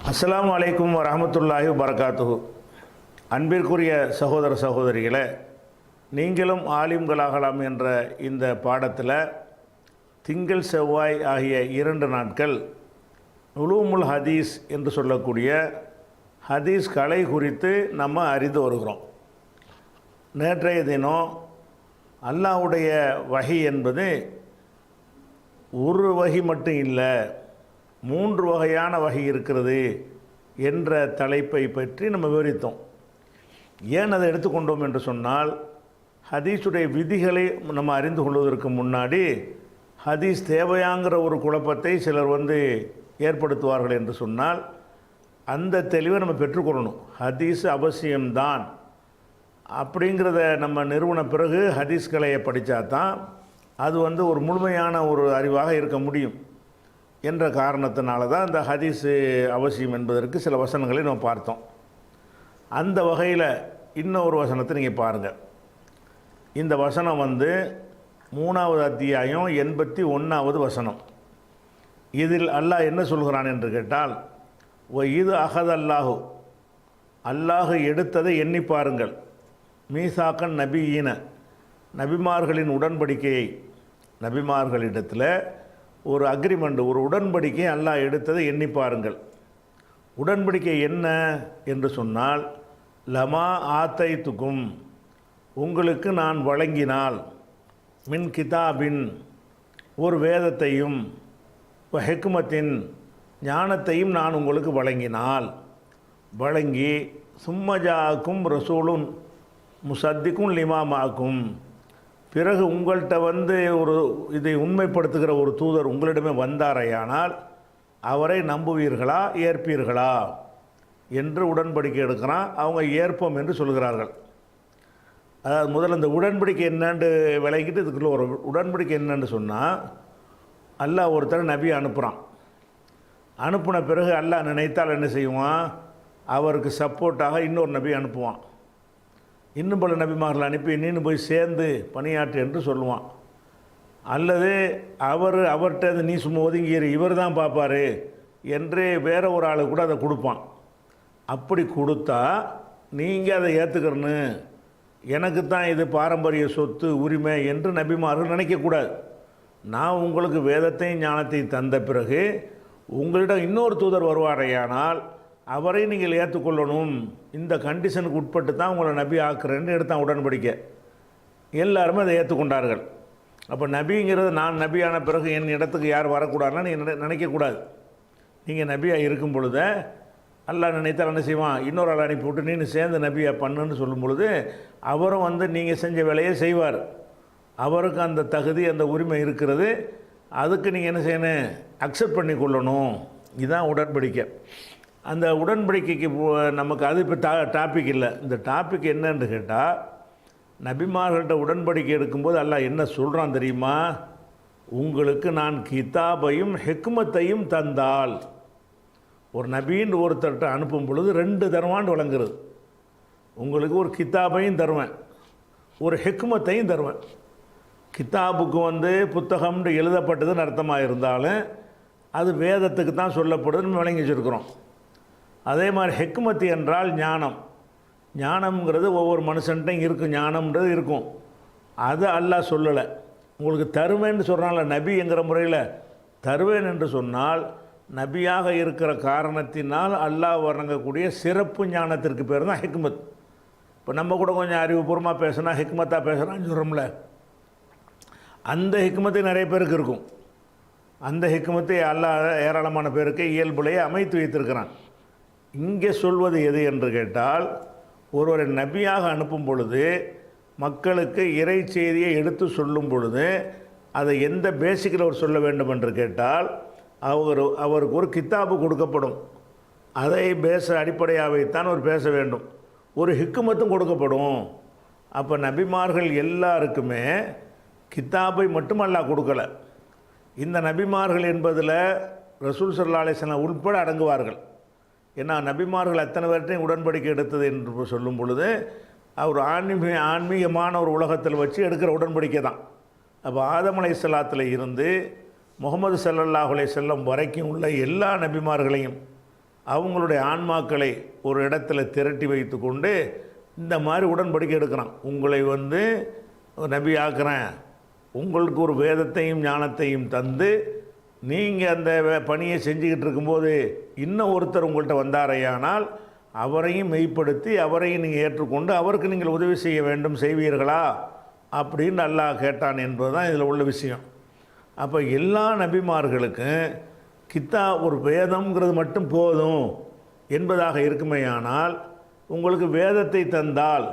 அஸ்ஸலாமு அலைக்கும் வரஹ்மத்துல்லாஹி வபரகாத்துஹு. அன்பிற்குரிய சகோதர சகோதரிகளே, நீங்களும் ஆலிம்களாகலாம் என்ற இந்த பாடத்தில் திங்கள் செவ்வாய் ஆகிய 2 நாட்கள் உலூமுல் ஹதீஸ் என்று சொல்லக்கூடிய ஹதீஸ் கலை குறித்து நம்ம அறிந்து வருகிறோம். நேற்றைய தினம் அல்லாஹ்வுடைய வஹி என்பது ஒரு வஹி மட்டும் இல்லை, 3 வகையான வகை இருக்கிறது என்ற தலைப்பை பற்றி நம்ம விவரித்தோம். ஏன் அதை எடுத்துக்கொண்டோம் என்று சொன்னால், ஹதீஸுடைய விதிகளை நம்ம அறிந்து கொள்வதற்கு முன்னாடி ஹதீஸ் தேவையாங்கிற ஒரு குழப்பத்தை சிலர் ஏற்படுத்துவார்கள் என்று சொன்னால், அந்த தெளிவை நம்ம பெற்றுக்கொள்ளணும். ஹதீஸ் அவசியம்தான் அப்படிங்கிறத நம்ம நிறுவன பிறகு ஹதீஸ் கலையை படித்தா தான் அது ஒரு முழுமையான ஒரு அறிவாக இருக்க முடியும் என்ற காரணத்தினால தான் இந்த ஹதீஸு அவசியம் என்பதற்கு சில வசனங்களை நம்ம பார்த்தோம். அந்த வகையில் இன்னொரு வசனத்தை நீங்கள் பாருங்கள். இந்த வசனம் 3வது அத்தியாயம் 81வது வசனம். இதில் அல்லாஹ் என்ன சொல்கிறான் என்று கேட்டால், இது அஹதல்லாஹு, அல்லாஹ் எடுத்ததை எண்ணி பாருங்கள், மீசாக்கன் நபியீன, நபிமார்களின் உடன்படிக்கையை, நபிமார்களிடத்தில் ஒரு அக்ரிமெண்ட், ஒரு உடன்படிக்கை அல்லாஹ் எடுத்ததை எண்ணி பாருங்கள். உடன்படிக்கை என்ன என்று சொன்னால், லமா ஆத்தைத்துக்கும், உங்களுக்கு நான் வழங்கினால், மின் கிதாபின், ஒரு வேதத்தையும், ஹெக்மத்தின், ஞானத்தையும் நான் உங்களுக்கு வழங்கினால், வழங்கி சும்மஜாக்கும் ரசூலுன் முசத்திக்கும் லிமாமாக்கும், பிறகு உங்கள்கிட்ட ஒரு இதை உண்மைப்படுத்துகிற ஒரு தூதர் உங்களிடமே வந்தாரையானால் அவரை நம்புவீர்களா ஏற்பீர்களா என்று உடன்படிக்கை எடுக்கிறான். அவங்க ஏற்போம் என்று சொல்கிறார்கள். அதாவது முதல்ல இந்த உடன்படிக்கை என்னன்னு விளங்கிட்டு இதுக்குள்ள ஒரு உடன்படிக்கை என்னன்னு சொன்னால், அல்லாஹ் ஒருத்தர் நபி அனுப்புகிறான். அனுப்பின பிறகு அல்லாஹ் நினைத்தால் என்ன செய்வான், அவருக்கு சப்போர்ட்டாக இன்னொரு நபி அனுப்புவான். இன்னும் பல நபிமார்கள் அனுப்பி நீனு போய் சேர்ந்து பணியாற்று என்று சொல்லுவான். அல்லது அவர்கிட்ட நீ சும்மா ஒதுங்கிடு, இவர் தான் பார்ப்பார் என்று வேற ஒரு ஆளுக்கு கூட அதை கொடுப்பான். அப்படி கொடுத்தா நீங்கள் அதை ஏற்றுக்கிறன்னு, எனக்கு தான் இது பாரம்பரிய சொத்து உரிமை என்று நபிமார்கள் நினைக்கக்கூடாது. நான் உங்களுக்கு வேதத்தையும் ஞானத்தையும் தந்த பிறகு உங்களிடம் இன்னொரு தூதர் வருவாரையானால் அவரை நீங்கள் ஏற்றுக்கொள்ளணும், இந்த கண்டிஷனுக்கு உட்பட்டு தான் உங்களை நபி ஆக்குறேன்னு எடுத்தான் உடன்படிக்கை. எல்லாருமே அதை ஏற்றுக்கொண்டார்கள். அப்போ நபிங்கிறது, நான் நபியான பிறகு என் இடத்துக்கு யார் வரக்கூடாதுன்னா நீங்கள் நினைக்கக்கூடாது. நீங்கள் நபியாக இருக்கும் பொழுது அல்லாஹ் நினைத்தால் என்ன செய்வான், இன்னொரு ஆள் அனுப்பிவிட்டு நீ சேர்ந்து நபியாக பண்ணுன்னு சொல்லும் பொழுது அவரும் நீங்கள் செஞ்ச வேலையை செய்வார். அவருக்கு அந்த தகுதி, அந்த உரிமை இருக்கிறது. அதுக்கு நீங்கள் என்ன செய்யணும், அக்செப்ட் பண்ணி கொள்ளணும். இதுதான் உடன்படிக்கை. அந்த உடன்படிக்கைக்கு நமக்கு அது இப்போ டாபிக் இல்லை. இந்த டாபிக் என்னன்னு கேட்டால், நபிமார்கள்ட்ட உடன்படிக்கை எடுக்கும்போது அல்லாஹ் என்ன சொல்கிறான் தெரியுமா, உங்களுக்கு நான் கிதாபையும் ஹெக்மத்தையும் தந்தால், ஒரு நபின்னு ஒருத்தர்கிட்ட அனுப்பும் பொழுது 2 தருவான்னு வழங்குறது. உங்களுக்கு ஒரு கிதாபையும் தருவேன், ஒரு ஹெக்மத்தையும் தருவேன். கிதாபுக்கு புத்தகம்னு எழுதப்பட்டதுன்னு அர்த்தமாக இருந்தாலும் அது வேதத்துக்கு தான் சொல்லப்படுதுன்னு விளங்கி வச்சுருக்கிறோம். அதே மாதிரி ஹெக்மத் என்றால் ஞானம். ஞானம்ங்கிறது ஒவ்வொரு மனுஷன்ட்டையும் இருக்கும், ஞானம்ன்றது இருக்கும். அது அல்லாஹ் சொல்லலை. உங்களுக்கு தருவேன்னு சொல்கிறான்ல நபிங்கிற முறையில், தருவேன் என்று சொன்னால் நபியாக இருக்கிற காரணத்தினால் அல்லாஹ் வழங்கக்கூடிய சிறப்பு ஞானத்திற்கு பேர் தான் ஹெக்மத். இப்போ நம்ம கூட கொஞ்சம் அறிவுபூர்வமாக பேசுனா ஹெக்மத்தாக பேசுகிறான்னு சொல்கிறோம்ல, அந்த ஹெக்மத்தை நிறைய பேருக்கு இருக்கும். அந்த ஹெக்மத்தை அல்லாஹ் ஏராளமான பேருக்கு இயல்புலையே அமைத்து வைத்திருக்கிறான். இங்கே சொல்வது எது என்று கேட்டால், ஒருவரை நபியாக அனுப்பும் பொழுது, மக்களுக்கு இறை செய்தியை எடுத்து சொல்லும் பொழுது அதை எந்த பேசிக்கில் அவர் சொல்ல வேண்டும் என்று கேட்டால், அவருக்கு ஒரு கித்தாபு கொடுக்கப்படும். அதை அடிப்படையாக வைத்தான் அவர் பேச வேண்டும். ஒரு ஹிக்குமத்தும் கொடுக்கப்படும். அப்போ நபிமார்கள் எல்லாருக்குமே கித்தாபை மட்டும் அல்லாஹ் கொடுக்கலை. இந்த நபிமார்கள் என்பதில் ரசூல் ஸல்லல்லாஹு அலைஹி வஸல்லம் உட்பட அடங்குவார்கள். ஏன்னா நபிமார்கள் அத்தனை பேர்ட்டையும் உடன்படிக்கை எடுத்தது என்று சொல்லும் பொழுது அவர் ஆன்மீகமான ஒரு உலகத்தில் வச்சு எடுக்கிற உடன்படிக்கை தான். அப்போ ஆதம் அலைஹிஸ்ஸலாத்தில் இருந்து முகமது ஸல்லல்லாஹு அலைஹி வஸல்லம் வரைக்கும் உள்ள எல்லா நபிமார்களையும் அவங்களுடைய ஆன்மாக்களை ஒரு இடத்துல திரட்டி வைத்து கொண்டு இந்த மாதிரி உடன்படிக்கை எடுக்கிறான். உங்களை வந்து நபி ஆக்குறேன், உங்களுக்கு ஒரு வேதத்தையும் ஞானத்தையும் தந்து நீங்கள் அந்த பணியை செஞ்சுக்கிட்டு இருக்கும்போது இன்னும் ஒருத்தர் உங்கள்கிட்ட வந்தாரையானால் அவரையும் மெய்ப்படுத்தி அவரையும் நீங்கள் ஏற்றுக்கொண்டு அவருக்கு நீங்கள் உதவி செய்ய வேண்டும், செய்வீர்களா அப்படின்னு அல்லாஹ் கேட்டான் என்பது தான் இதில் உள்ள விஷயம். அப்போ எல்லா நபிமார்களுக்கும் ஒரு வேதம்ங்கிறது மட்டும் போதும் என்பதாக இருக்குமேயானால் உங்களுக்கு வேதத்தை தந்தால்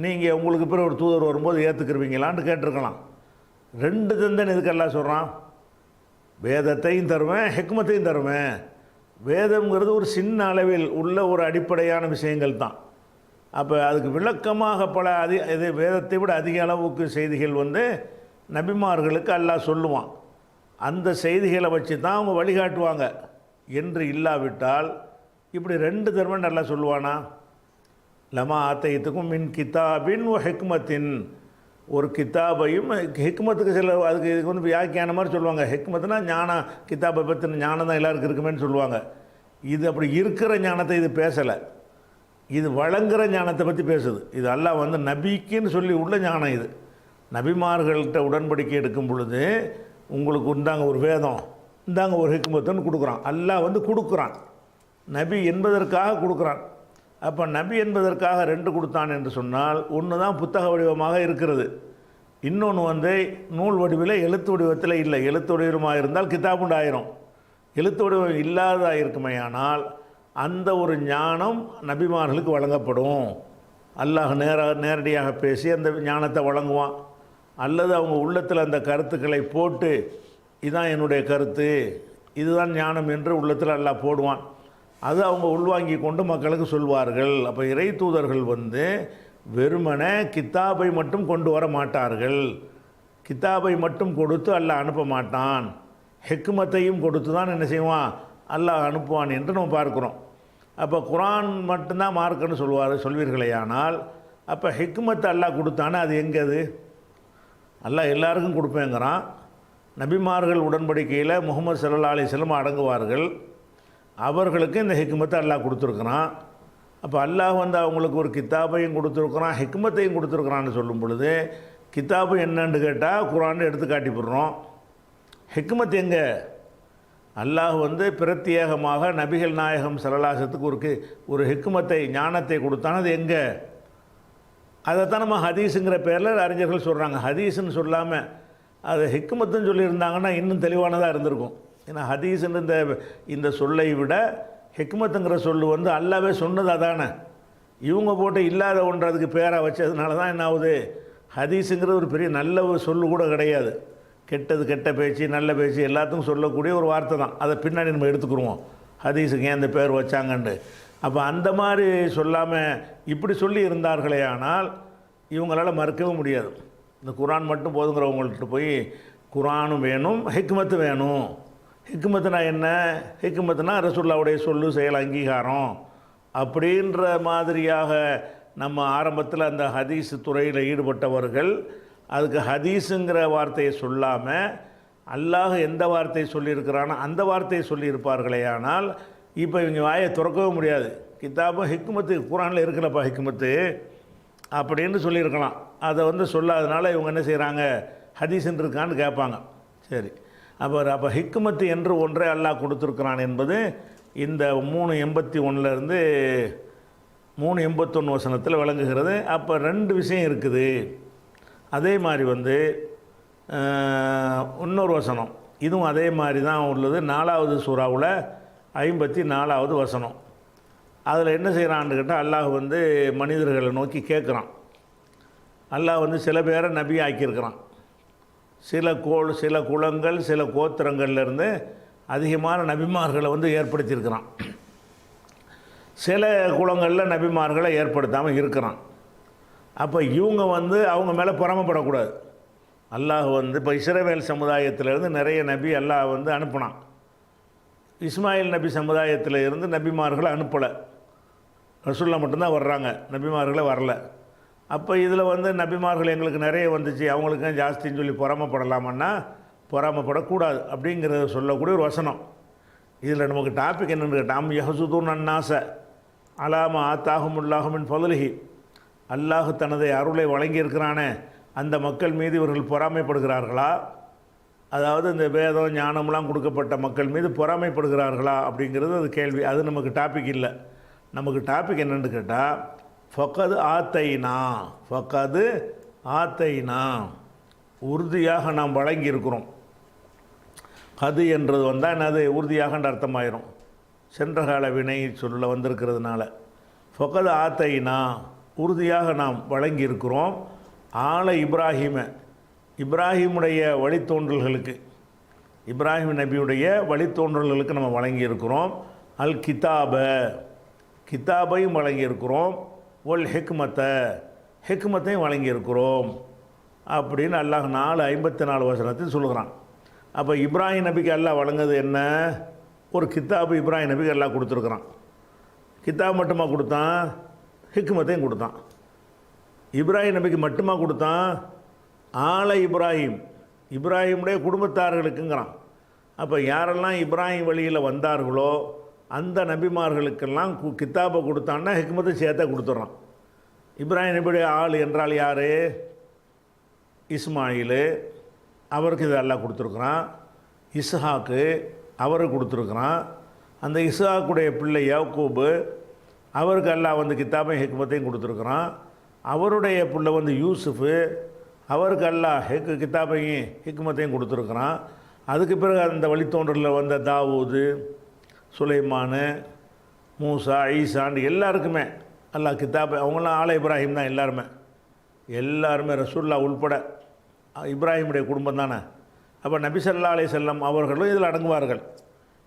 நீங்கள் உங்களுக்கு பிறகு ஒரு தூதர் வரும்போது ஏற்றுக்கிருவீங்களான்னு கேட்டிருக்கலாம். ரெண்டு தந்தன் இதுக்கெல்லாம் சொல்கிறான், வேதத்தையும் தருவேன் ஹிக்மத்தையும் தருவேன். வேதம்ங்கிறது ஒரு சின்ன அளவில் உள்ள ஒரு அடிப்படையான விஷயங்கள் தான். அப்போ அதுக்கு விளக்கமாக பல இது வேதத்தை விட அதிக அளவுக்கு செய்திகள் வந்து நபிமார்களுக்கு அல்லாஹ் சொல்லுவான். அந்த செய்திகளை வச்சு தான் அவங்க வழிகாட்டுவாங்க என்று இல்லாவிட்டால் இப்படி ரெண்டு தர்மம் நல்லா சொல்லுவானா? லமா ஆத்தையத்துக்கும் மின் கிதாபின் ஓ ஹெக்மத்தின், ஒரு கிதாபையும் ஹெக்மத்துக்கு சில அதுக்கு இதுக்கு வந்து வியாக்கியான மாதிரி சொல்லுவாங்க. ஹெக்மத்துனா ஞானம், கிதாபை பற்றின ஞானம் தான் எல்லாருக்கும் இருக்குமேன்னு சொல்லுவாங்க. இது அப்படி இருக்கிற ஞானத்தை இது பேசலை, இது வழங்குகிற ஞானத்தை பற்றி பேசுது. இது அல்லாஹ் வந்து நபிக்குன்னு சொல்லி உள்ள ஞானம். இது நபிமார்கள்ட்ட உடன்படிக்கை எடுக்கும் பொழுது உங்களுக்கு இந்தாங்க ஒரு வேதம், இந்தாங்க ஒரு ஹிக்மத்துன்னு கொடுக்குறான். அல்லாஹ் வந்து கொடுக்குறான், நபி என்பதற்காக கொடுக்குறான். அப்போ நபி என்பதற்காக ரெண்டு கொடுத்தான் என்று சொன்னால் ஒன்று தான் புத்தக வடிவமாக இருக்கிறது, இன்னொன்று வந்து நூல் வடிவில் எழுத்து வடிவத்தில் இல்லை. எழுத்து வடிவமாக இருந்தால் கிதாபுண்டு ஆயிரும். எழுத்து வடிவம் இல்லாததாக இருக்குமையானால் அந்த ஒரு ஞானம் நபிமார்களுக்கு வழங்கப்படும். அல்லாஹ் நேரடியாக பேசி அந்த ஞானத்தை வழங்குவான். அல்லது அவங்க உள்ளத்தில் அந்த கருத்துக்களை போட்டு இதுதான் என்னுடைய கருத்து, இதுதான் ஞானம் என்று உள்ளத்தில் அல்லாஹ் போடுவான். அது அவங்க உள்வாங்கி கொண்டு மக்களுக்கு சொல்வார்கள். அப்போ இறை தூதர்கள் வந்து வெறுமனே கித்தாபை மட்டும் கொண்டு வர மாட்டார்கள். கித்தாபை மட்டும் கொடுத்து அல்லாஹ் அனுப்ப மாட்டான், ஹெக்மத்தையும் கொடுத்து தான் என்ன செய்வான் அல்லாஹ் அனுப்புவான் என்று நம்ம பார்க்குறோம். அப்போ குரான் மட்டும்தான் மார்க்குன்னு சொல்வீர்களேயானால் அப்போ ஹெக்மத்தை அல்லாஹ் கொடுத்தானே அது எங்கே? அது அல்லாஹ் எல்லாருக்கும் கொடுப்பேங்கிறான். நபிமார்கள் உடன்படிக்கையில் முகமது ஸல்லல்லாஹு அலைஹி வஸல்லம் அடங்குவார்கள், அவர்களுக்கு இந்த ஹிக்மத்தை அல்லாஹ் கொடுத்துருக்குறான். அப்போ அல்லாஹ் வந்து அவங்களுக்கு ஒரு கித்தாபையும் கொடுத்துருக்குறான், ஹிக்மத்தையும் கொடுத்துருக்குறான்னு சொல்லும் பொழுது கித்தாபு என்னன்னு கேட்டால் குரான் எடுத்து காட்டிவிடுறோம். ஹிக்மத் எங்கே? அல்லாஹ் வந்து பிரத்யேகமாக நபிகள் நாயகம் ஸல்லல்லாஹு ஒரு ஹிக்மத்தை ஞானத்தை கொடுத்தான். அது எங்கே? அதைத்தான் நம்ம ஹதீஸுங்கிற பேரில் அறிஞர்கள் சொல்கிறாங்க. ஹதீஸுன்னு சொல்லாமல் அது ஹிக்மத்துன்னு சொல்லியிருந்தாங்கன்னா இன்னும் தெளிவானதாக இருந்திருக்கும். ஏன்னா ஹதீஸுன்னு இந்த சொல்லை விட ஹிக்மத்துங்கிற சொல் வந்து அல்லாவே சொன்னது அதானே. இவங்க போட்டு இல்லாத ஒன்று அதுக்கு பேராக வச்சதுனால தான் என்ன ஆகுது, ஹதீஸுங்கிறது ஒரு பெரிய நல்ல ஒரு சொல்லு கூட கிடையாது. கெட்டது கெட்ட பேச்சு நல்ல பேச்சு எல்லாத்துக்கும் சொல்லக்கூடிய ஒரு வார்த்தை தான். அதை பின்னாடி நம்ம எடுத்துக்கிடுவோம், ஹதீஸுக்கு ஏன் இந்த பேர் வச்சாங்கன்னு. அப்போ அந்த மாதிரி சொல்லாமல் இப்படி சொல்லி இருந்தார்களே ஆனால் இவங்களால் மறுக்கவும் முடியாது. இந்த குரான் மட்டும் போதுங்கிறவங்கள்ட்ட போய் குரானும் வேணும் ஹிக்மத்து வேணும். ஹிக்மத்துனா என்ன? ஹிக்மத்துனா ரசூலுல்லாஹ்வுடைய சொல்லு செயல் அங்கீகாரம் அப்படின்ற மாதிரியாக நம்ம ஆரம்பத்தில் அந்த ஹதீஸ் துறையில் ஈடுபட்டவர்கள் அதுக்கு ஹதீஸுங்கிற வார்த்தையை சொல்லாமல் அல்லாஹ் எந்த வார்த்தையை சொல்லியிருக்கிறானோ அந்த வார்த்தையை சொல்லியிருப்பார்களே. ஆனால் இப்போ இவங்க வாயை திறக்கவே முடியாது. கிதாபும் ஹிக்மத்து குரானில் இருக்கிறப்பா ஹிக்மத்து அப்படின்னு சொல்லியிருக்கலாம். அதை வந்து சொல்லாதனால இவங்க என்ன செய்கிறாங்க, ஹதீஸ்ன்னு இருக்கான்னு கேட்பாங்க. சரி, அப்போ ஹிக்மத்து என்று ஒன்றை அல்லாஹ் கொடுத்துருக்கிறான் என்பது இந்த 381 381 வசனத்தில் விளங்குகிறது. அப்போ ரெண்டு விஷயம் இருக்குது. அதே மாதிரி வந்து இன்னொரு வசனம் இதுவும் அதே மாதிரி தான் உள்ளது. 4வது சூறாவில் 54வது வசனம். அதில் என்ன செய்கிறான்னு கேட்டால் அல்லாஹ் வந்து மனிதர்களை நோக்கி கேட்குறான். அல்லாஹ் வந்து சில பேரை நபி ஆக்கியிருக்கிறான். சில குலங்கள் சில கோத்திரங்கள்லேருந்து அதிகமான நபிமார்களை வந்து ஏற்படுத்தியிருக்கிறான். சில குலங்களில் நபிமார்களை ஏற்படுத்தாமல் இருக்கிறான். அப்போ இவங்க வந்து அவங்க மேலே பொறாமைப்படக்கூடாது. அல்லாஹ் வந்து இப்போ இஸ்ரவேல் சமுதாயத்திலேருந்து நிறைய நபி அல்லாஹ் வந்து அனுப்புனான். இஸ்மாயில் நபி சமுதாயத்தில் இருந்து நபிமார்களை அனுப்பலை, ரசூல்லா மட்டும்தான் வர்றாங்க, நபிமார்களை வரல. அப்போ இதில் வந்து நபிமார்கள் எங்களுக்கு நிறைய வந்துச்சு, அவங்களுக்கும் ஜாஸ்தின்னு சொல்லி பொறாமைப்படலாமன்னா பொறாமைப்படக்கூடாது அப்படிங்கிறத சொல்லக்கூடிய ஒரு வசனம். இதில் நமக்கு டாபிக் என்னென்னு கேட்டால் யஹசுதூன் அன்னாச அலாம ஆத்தாகுமுல்லாஹுமின் ஃபதுலிஹி, அல்லாஹ் தனது அருளை வழங்கியிருக்கிறானே அந்த மக்கள் மீது இவர்கள் பொறாமைப்படுகிறார்களா, அதாவது இந்த வேதம் ஞானம்லாம் கொடுக்கப்பட்ட மக்கள் மீது பொறாமைப்படுகிறார்களா அப்படிங்கிறது அது கேள்வி. அது நமக்கு டாபிக் இல்லை. நமக்கு டாபிக் என்னென்னு கேட்டால் ஃபக்கது ஆத்தைனா உறுதியாக நாம் வழங்கியிருக்கிறோம். கது என்றது வந்தால் அது உறுதியாகன்ற அர்த்தமாயிரும், சென்ற கால வினை சொல்ல வந்திருக்கிறதுனால. ஃபக்கது ஆத்தைனா உறுதியாக நாம் வழங்கியிருக்கிறோம். இப்ராஹிமுடைய வழித்தோன்றல்களுக்கு, இப்ராஹிம் நபியுடைய வழித்தோன்றல்களுக்கு நம்ம வழங்கியிருக்கிறோம். அல் கிதாபையும் வழங்கியிருக்கிறோம். ஒல் ஹெக்மத்தையும் வழங்கியிருக்கிறோம் அப்படின்னு அல்லாஹ் 4:54 வசனத்தில் சொல்லுகிறான். அப்போ இப்ராஹிம் நபிக்கு அல்லாஹ் வழங்குது என்ன? ஒரு கித்தாபு இப்ராஹிம் நபிக்கு அல்லாஹ் கொடுத்துருக்குறான். கித்தாப் மட்டுமா கொடுத்தான்? ஹிக்மத்தையும் கொடுத்தான். இப்ராஹிம் நபிக்கு மட்டுமா கொடுத்தான்? இப்ராஹிமுடைய குடும்பத்தார்களுக்குங்கிறான். அப்போ யாரெல்லாம் இப்ராஹிம் வழியில் வந்தார்களோ அந்த நபிமார்களுக்கெல்லாம் கித்தாபை கொடுத்தான்னா ஹிக்மத்தை சேர்த்தா கொடுத்துட்றான். இப்ராஹிம் நபியுடைய ஆள் என்றால் யார்? இஸ்மாயில், அவருக்கு இது எல்லாம் கொடுத்துருக்குறான். இஸ்ஹாக்கு அவருக்கு கொடுத்துருக்குறான். அந்த இஸ்ஹாக்குடைய பிள்ளை யாக்கூபு, அவருக்கு அல்லாஹ் வந்து கித்தாபையும் ஹிக்மத்தையும் கொடுத்துருக்குறான். அவருடைய பிள்ளை வந்து யூசுஃபு, அவருக்கு அல்லாஹ் கித்தாபையும் ஹிக்மத்தையும் கொடுத்துருக்குறான். அதுக்கு பிறகு அந்த வழித்தோன்றலில் வந்த தாவூது, சுலைமானு, மூசா, ஈசான் எல்லாருக்குமே அல்லாஹ் கித்தாபை, அவங்களாம் ஆல இப்ராஹிம் தான். எல்லாருமே ரசூல்லா உள்பட இப்ராஹிமுடைய குடும்பம் தானே. அப்போ நபி ஸல்லல்லாஹு அலைஹி வஸல்லம் அவர்களும் இதில் அடங்குவார்கள்.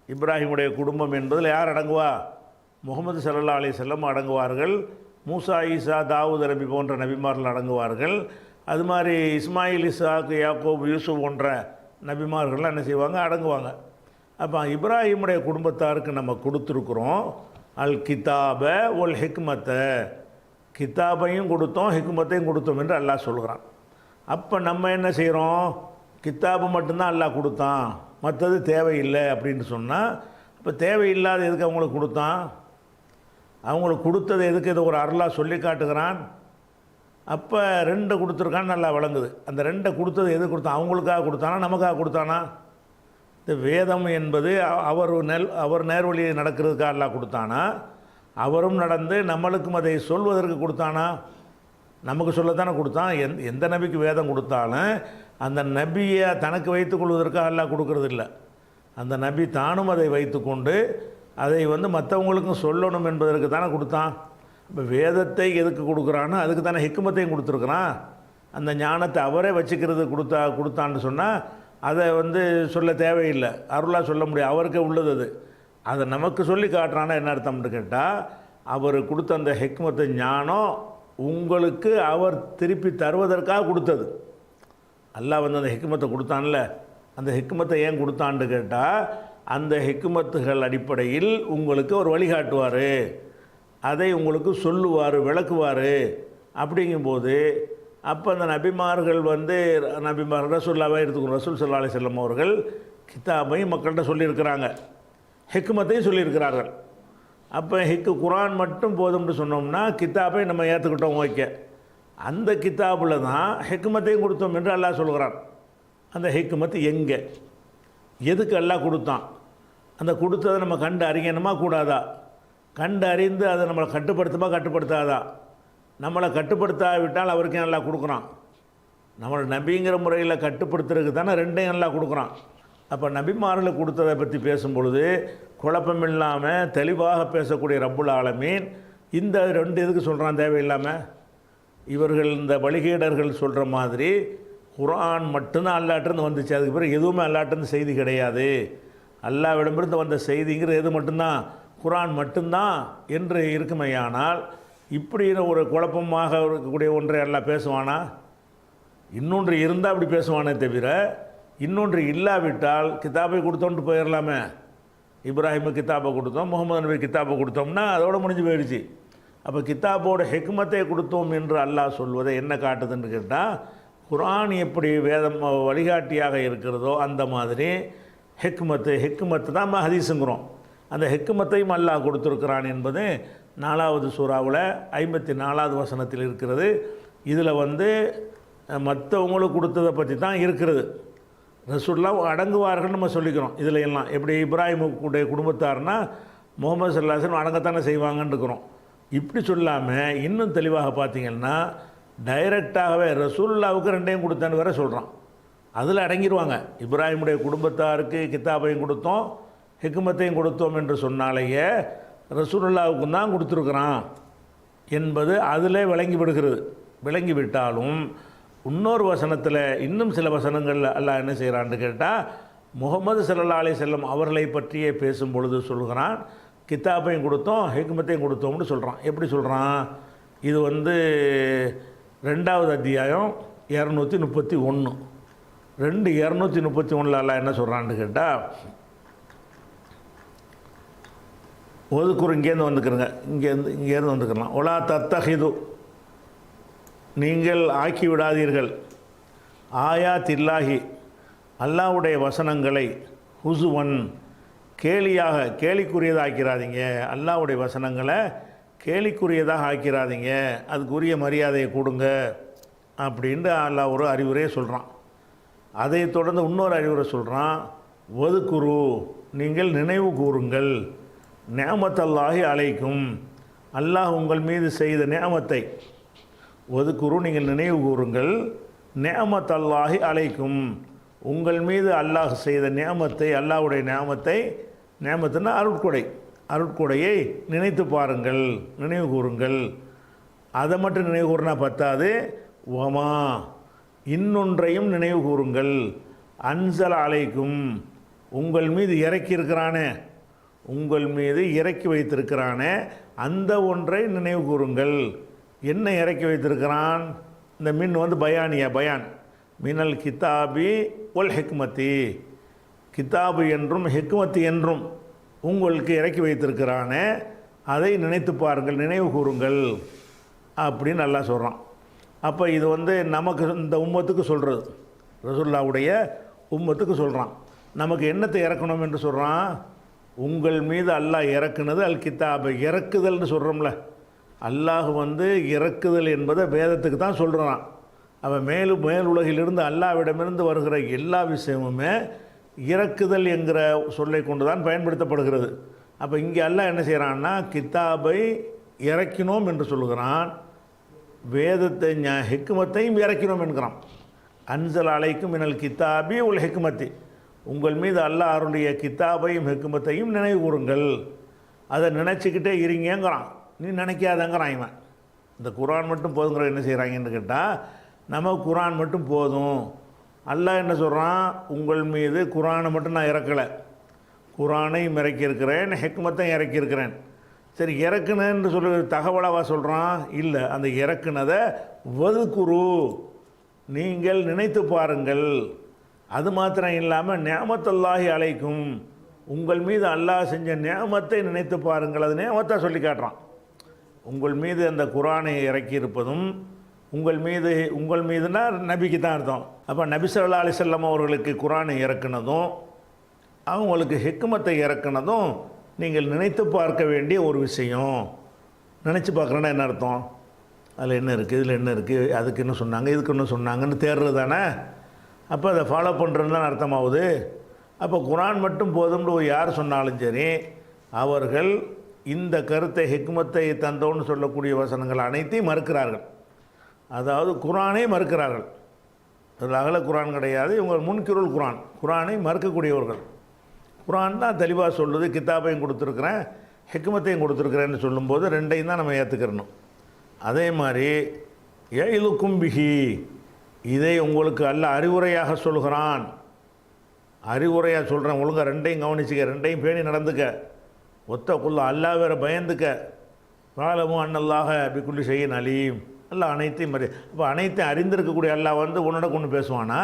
இப்ராஹிமுடைய குடும்பம் என்பதில் யார் அடங்குவா? முகமது ஸல்லல்லாஹு அலைஹி வஸல்லம் அடங்குவார்கள். மூசா, ஈசா, தாவூத் நபி போன்ற நபிமார்கள் அடங்குவார்கள். அது மாதிரி இஸ்மாயில், இஸ்ஹாக், யாக்கூப், யூசுப் போன்ற நபிமார்கள்லாம் என்ன செய்வாங்க? அடங்குவாங்க. அப்போ இப்ராஹிமுடைய குடும்பத்தாருக்கு நம்ம கொடுத்துருக்குறோம் அல் கிதாப ஒல் ஹிக்மத்தை, கித்தாபையும் கொடுத்தோம் ஹிக்மத்தையும் கொடுத்தோம் என்று அல்லாஹ் சொல்கிறான். அப்போ நம்ம என்ன செய்கிறோம்? கித்தாபு மட்டும்தான் அல்லாஹ் கொடுத்தான், மற்றது தேவையில்லை அப்படின்னு சொன்னால், அப்போ தேவையில்லாத எதுக்கு அவங்களுக்கு கொடுத்தான்? அவங்களுக்கு கொடுத்தது எதுக்கு? இதை ஒரு அருளாக சொல்லி காட்டுகிறான். அப்போ 2 கொடுத்துருக்கான்னு நல்லா விளங்குது. அந்த 2 கொடுத்தது எது கொடுத்தான்? அவங்களுக்காக கொடுத்தானா நமக்காக கொடுத்தானா? இந்த வேதம் என்பது அவர் நேர்வழியை நடக்கிறதுக்காக அல்லாஹ் கொடுத்தானா? அவரும் நடந்து நம்மளுக்கும் அதை சொல்வதற்கு கொடுத்தானா? நமக்கு சொல்லத்தானே கொடுத்தான். எந்த நபிக்கு வேதம் கொடுத்தாலும் அந்த நபியை தனக்கு வைத்து கொள்வதற்காக அல்லாஹ் கொடுக்கறது இல்லை. அந்த நபி தானும் அதை வைத்து கொண்டு அதை வந்து மற்றவங்களுக்கும் சொல்லணும் என்பதற்கு தானே கொடுத்தான். இப்போ வேதத்தை எதுக்கு கொடுக்குறானோ அதுக்கு தானே ஹிக்மத்தையும் கொடுத்துருக்குறான். அந்த ஞானத்தை அவரே வச்சுக்கிறது கொடுத்தான்னு சொன்னால் அதை வந்து சொல்ல தேவையில்லை, அருளாக சொல்ல முடியும், அவருக்கே உள்ளது அது. அதை நமக்கு சொல்லி காட்டுறான்னா என்ன அர்த்தம்னு கேட்டால், அவர் கொடுத்த அந்த ஹிக்மத்தை ஞானம் உங்களுக்கு அவர் திருப்பி தருவதற்காக கொடுத்தது. அல்லாஹ் வந்து அந்த ஹிக்மத்தை கொடுத்தான்ல, அந்த ஹிக்மத்தை ஏன் கொடுத்தான்னு கேட்டால், அந்த ஹிக்மத்துகள் அடிப்படையில் உங்களுக்கு ஒரு வழிகாட்டுவார், அதை உங்களுக்கு சொல்லுவார், விளக்குவார். அப்படிங்கும்போது அப்போ அந்த நபிமார்கள் வந்து ரசூல்லாவே எடுத்துக்கணும். ரசூல் ஸல்லல்லாஹு அலைஹி வஸல்லம் அவர்கள் கித்தாபையும் மக்கள்கிட்ட சொல்லியிருக்கிறாங்க, ஹிக்மத்தையும் சொல்லியிருக்கிறார்கள். அப்போ குர்ஆன் மட்டும் போதும்னு சொன்னோம்னா கித்தாபை நம்ம ஏற்றுக்கிட்டோம், ஓகே. அந்த கித்தாபில் தான் ஹிக்மத்தையும் கொடுத்தோம் என்று அல்லாஹ் சொல்கிறான். அந்த ஹிக்மத்து எங்கே, எதுக்கு அல்லாஹ் கொடுத்தான்? அந்த கொடுத்ததை நம்ம கண்டு அறியணுமா கூடாதா? கண்டு அறிந்து அதை நம்மளை கட்டுப்படுத்தாதா? நம்மளை கட்டுப்படுத்தாவிட்டால் அவருக்கு நல்லா கொடுக்குறான். நம்மளை நபிங்கிற முறையில் கட்டுப்படுத்துறதுக்கு தானே 2ஐயும் நல்லா கொடுக்குறான். அப்போ நபிமார்களுக்கு கொடுத்ததை பற்றி பேசும்பொழுது குழப்பம் இல்லாமல் தெளிவாக பேசக்கூடிய ரப்புல் ஆலமீன் இந்த 2 எதுக்கு சொல்கிறான் தேவையில்லாமல்? இவர்கள் இந்த வழிகேடர்கள் சொல்கிற மாதிரி குர்ஆன் மட்டும்தான் அல்லாட்டிருந்து வந்துச்சு, அதுக்கு பிறகு எதுவுமே அல்லாட்டிருந்து செய்தி கிடையாது, அல்லாவிடமிருந்து வந்த செய்திங்கிறது எது மட்டும்தான்? குர்ஆன் மட்டும்தான் என்று இருக்குமையானால் இப்படி ஒரு குழப்பமாக இருக்கக்கூடிய ஒன்றை எல்லாம் பேசுவானா? இன்னொன்று இருந்தால் அப்படி பேசுவானே தவிர, இன்னொன்று இல்லாவிட்டால் கித்தாபை கொடுத்தோன்ட்டு போயிடலாமே. இப்ராஹிமுக்கு கித்தாபை கொடுத்தோம், முகமது நபி கித்தாபை கொடுத்தோம்னா அதோடு முடிஞ்சு போயிடுச்சு. அப்போ கித்தாபோட ஹிக்மத்தை கொடுத்தோம் என்று அல்லாஹ் சொல்வதை என்ன காட்டுதுன்னு கேட்டால், குர்ஆன் எப்படி வேதம் வழிகாட்டியாக இருக்கிறதோ அந்த மாதிரி ஹெக்மத்து தான் நம்ம ஹதீஸுங்கிறோம். அந்த ஹெக்மத்தையும் அல்லாஹ் கொடுத்துருக்கிறான் என்பது 4வது சூறாவில் 54வது வசனத்தில் இருக்கிறது. இதில் வந்து மற்றவங்களுக்கு கொடுத்ததை பற்றி தான் இருக்கிறது. ரசூலுல்லாஹ் அடங்குவார்கள் நம்ம சொல்லிக்கிறோம். இதில் எல்லாம் எப்படி இப்ராஹிமுடைய குடும்பத்தார்னா முகமது ஸல்லல்லாஹு அலைஹி வஸல்லம் அடங்கத்தானே செய்வாங்கன்னு இருக்கிறோம். இப்படி சொல்லாமல் இன்னும் தெளிவாக பார்த்தீங்கன்னா டைரெக்டாகவே ரசூலுல்லாஹ்வுக்கு ரெண்டையும் கொடுத்தான்னு வேற சொல்கிறான். அதில் அடங்கிடுவாங்க. இப்ராஹிமுடைய குடும்பத்தாருக்கு கித்தாபையும் கொடுத்தோம், ஹிக்மத்தையும் கொடுத்தோம் என்று சொன்னாலேயே ரசூலுல்லாஹ்வுக்கு தான் கொடுத்துருக்குறான் என்பது அதிலே விளங்கிவிடுகிறது. விளங்கிவிட்டாலும் இன்னொரு வசனத்தில் இன்னும் சில வசனங்கள் அல்லாஹ் என்ன செய்கிறான்னு கேட்டால் முகமது ஸல்லல்லாஹு அலைஹி வஸல்லம் அவர்களை பற்றியே பேசும் பொழுது சொல்கிறான், கித்தாபையும் கொடுத்தோம் ஹிக்மத்தையும் கொடுத்தோம்னு சொல்கிறான். எப்படி சொல்கிறான்? இது வந்து 2வது அத்தியாயம் 231. 231 அல்லாஹ் என்ன சொல்கிறான்னு கேட்டால், ஒதுக்குறு இங்கேருந்து வந்துக்கிறங்க, இங்கேருந்து வந்துக்கலாம். ஒலா தத்தஹிது, நீங்கள் ஆக்கி விடாதீர்கள், ஆயாத் இல்லாஹி, அல்லாஹ்வுடைய வசனங்களை, ஹுசுவன், கேலிக்குரியதாக ஆக்கிறாதீங்க. அல்லாஹ்வுடைய வசனங்களை கேலிக்குரியதாக ஆக்கிறாதீங்க, அதுக்குரிய மரியாதையை கொடுங்க அப்படின்ட்டு அல்லாஹ் ஒரு அறிவுரையை சொல்கிறான். அதை தொடர்ந்து இன்னொரு அறிவுரை சொல்கிறான், ஒதுக்குரு, நீங்கள் நினைவு கூறுங்கள், நிஅமத்தல்லாஹி அலைக்கும், அல்லாஹ் உங்கள் மீது செய்த நிஅமத்தை, ஒதுக்குரு நீங்கள் நினைவு கூறுங்கள், நிஅமத்தல்லாஹி அலைக்கும், உங்கள் மீது அல்லாஹ் செய்த நிஅமத்தை, அல்லாஹ்வுடைய நிஅமத்துன்னா அருட்கொடையை நினைத்து பாருங்கள், நினைவு கூறுங்கள். அதை மட்டும் நினைவு கூறினா பத்தாது, வமா, இன்னொன்றையும் நினைவு கூறுங்கள், அன்சல் அலைக்கும், உங்கள் மீது இறக்கியிருக்கிறானே, உங்கள் மீது இறக்கி வைத்திருக்கிறானே அந்த ஒன்றை நினைவு கூறுங்கள். என்ன இறக்கி வைத்திருக்கிறான்? இந்த மின் வந்து பயான் மினல் கித்தாபி ஒல் ஹிக்மத்தி, கித்தாபு என்றும் ஹிக்மத்தி என்றும் உங்களுக்கு இறக்கி வைத்திருக்கிறானே அதை நினைத்து பாருங்கள், நினைவு கூறுங்கள் அப்படின்னு நல்லா சொல்கிறான். அப்போ இது வந்து நமக்கு இந்த உம்மத்துக்கு சொல்கிறது, ரசூலுல்லாஹ்வுடைய உம்மத்துக்கு சொல்கிறான். நமக்கு என்னத்தை இறக்கணும் என்று சொல்கிறான்? உங்கள் மீது அல்லாஹ் இறக்குனது அல் கித்தாபை, இறக்குதல்னு சொல்கிறோம்ல, அல்லாஹ் வந்து இறக்குதல் என்பதை வேதத்துக்கு தான் சொல்கிறான். அவன் மேல் உலகிலிருந்து அல்லாஹ்விடமிருந்து வருகிற எல்லா விஷயமுமே இறக்குதல் என்கிற சொல்லை கொண்டு தான் பயன்படுத்தப்படுகிறது. அப்போ இங்கே அல்லாஹ் என்ன செய்கிறான்னா கித்தாபை இறக்கினோம் என்று சொல்லுகிறான், வேதத்தை ஹிக்மத்தையும் இறக்கினோம் என்கிறான். அன்சல் அலைக்கும் மினல் கித்தாபி உல் ஹிக்மத்தி, உங்கள் மீது அல்லாஹ் அருளிய கித்தாபையும் ஹிக்மத்தையும் நினைவு கூறுங்கள், அதை நினச்சிக்கிட்டே இருங்கங்கிறான். நீ நினைக்காதங்கிறான் இவன். இந்த குர்ஆன் மட்டும் போதுங்கிற என்ன செய்கிறாங்கன்னு கேட்டால், நம்ம குர்ஆன் மட்டும் போதும். அல்லாஹ் என்ன சொல்கிறான்? உங்கள் மீது குர்ஆனை மட்டும் நான் இறக்கலை, குர்ஆனையும் இறக்கியிருக்கிறேன், ஹிக்மத்தையும் இறக்கியிருக்கிறேன். சரி, இறக்குனன்னு சொல்லி தகவலாக சொல்கிறான்? இல்லை, அந்த இறக்குனதை வதுகுரு, நீங்கள் நினைத்து பாருங்கள். அது மாத்திரம் இல்லாமல் நிஅமத்துல்லாஹி அலைக்கும், உங்கள் மீது அல்லாஹ் செஞ்ச நிஅமத்தை நினைத்து பாருங்கள். அது நிஅமத்தாக சொல்லி காட்டுறான். உங்கள் மீது அந்த குர்ஆனை இறக்கியிருப்பதும், உங்கள் மீதுனா நபிக்கு தான் அர்த்தம். அப்போ நபி ஸல்லல்லாஹு அலைஹி வஸல்லம் அவர்களுக்கு குர்ஆனை இறக்குனதும் அவங்களுக்கு ஹிக்மத்தை இறக்குனதும் நீங்கள் நினைத்து பார்க்க வேண்டிய ஒரு விஷயம். நினச்சி பார்க்குறேன்னா என்ன அர்த்தம்? அதில் என்ன இருக்குது, இதில் என்ன இருக்குது, அதுக்கு என்ன சொன்னாங்க, இதுக்கு என்ன சொன்னாங்கன்னு தேடுறது தானே. அப்போ அதை ஃபாலோ பண்ணுறதுன்னு தான் அர்த்தமாகுது. அப்போ குர்ஆன் மட்டும் போதும்னு யார் சொன்னாலும் சரி, அவர்கள் இந்த கருத்தை ஹிக்மத்தை தந்தோன்னு சொல்லக்கூடிய வசனங்கள் அனைத்தையும் மறுக்கிறார்கள். அதாவது குர்ஆனை மறுக்கிறார்கள். அதில் அகல குர்ஆன் கிடையாது, இவங்க முன்கிருள் குர்ஆனை மறுக்கக்கூடியவர்கள். குர்ஆன் தான் தெளிவாக சொல்லுது, கித்தாபையும் கொடுத்துருக்குறேன் ஹிக்மத்தையும் கொடுத்துருக்குறேன்னு சொல்லும்போது ரெண்டையும் தான் நம்ம ஏற்றுக்கிறணும். அதே மாதிரி யஇலுக்கும் பிஹி, இதை உங்களுக்கு அல்லாஹ் அறிவுரையாக சொல்கிறான். அறிவுரையாக சொல்கிறேன், ஒழுங்காக ரெண்டையும் கவனிச்சுக்க, ரெண்டையும் பேணி நடந்துக்க. ஒத்தக்குள்ள அல்லாஹ் வேறு பயந்துக்க. வாலமு அன்னல்லாஹ பிக்குல்லி ஷைஇன் அலீம், அல்லாஹ் அனைத்தையும் அப்போ அனைத்தையும் அறிந்திருக்கக்கூடிய அல்லாஹ் வந்து உன்னோட கொண்டு பேசுவானா?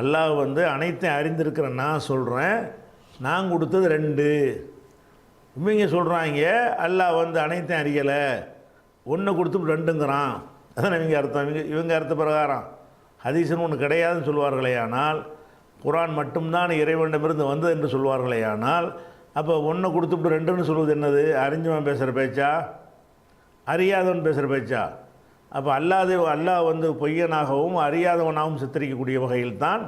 அல்லாஹ் வந்து அனைத்தையும் அறிந்திருக்கிறேன் நான் சொல்கிறேன், நான் கொடுத்தது 2. இவங்க சொல்கிறாங்க அல்லாஹ் வந்து அனைத்தையும் அறியலை, ஒன்று கொடுத்து 2ங்கிறான். அதான் இவங்க அர்த்தம். இவங்க அர்த்த பிரகாரம் ஹதீஸ்னு ஒன்று கிடையாதுன்னு சொல்லுவார்களே. ஆனால் குர்ஆன் மட்டும்தான் இறைவனிடமிருந்து வந்தது என்று சொல்வார்களே. ஆனால் அப்போ ஒன்றை கொடுத்துட்டு ரெண்டுன்னு சொல்வது என்னது? அறிஞ்சவன் பேசுகிற பேச்சா, அறியாதவன் பேசுகிற பேச்சா? அப்போ அல்லாஹ் வந்து பொய்யனாகவும் அறியாதவனாகவும் சித்தரிக்கக்கூடிய வகையில் தான்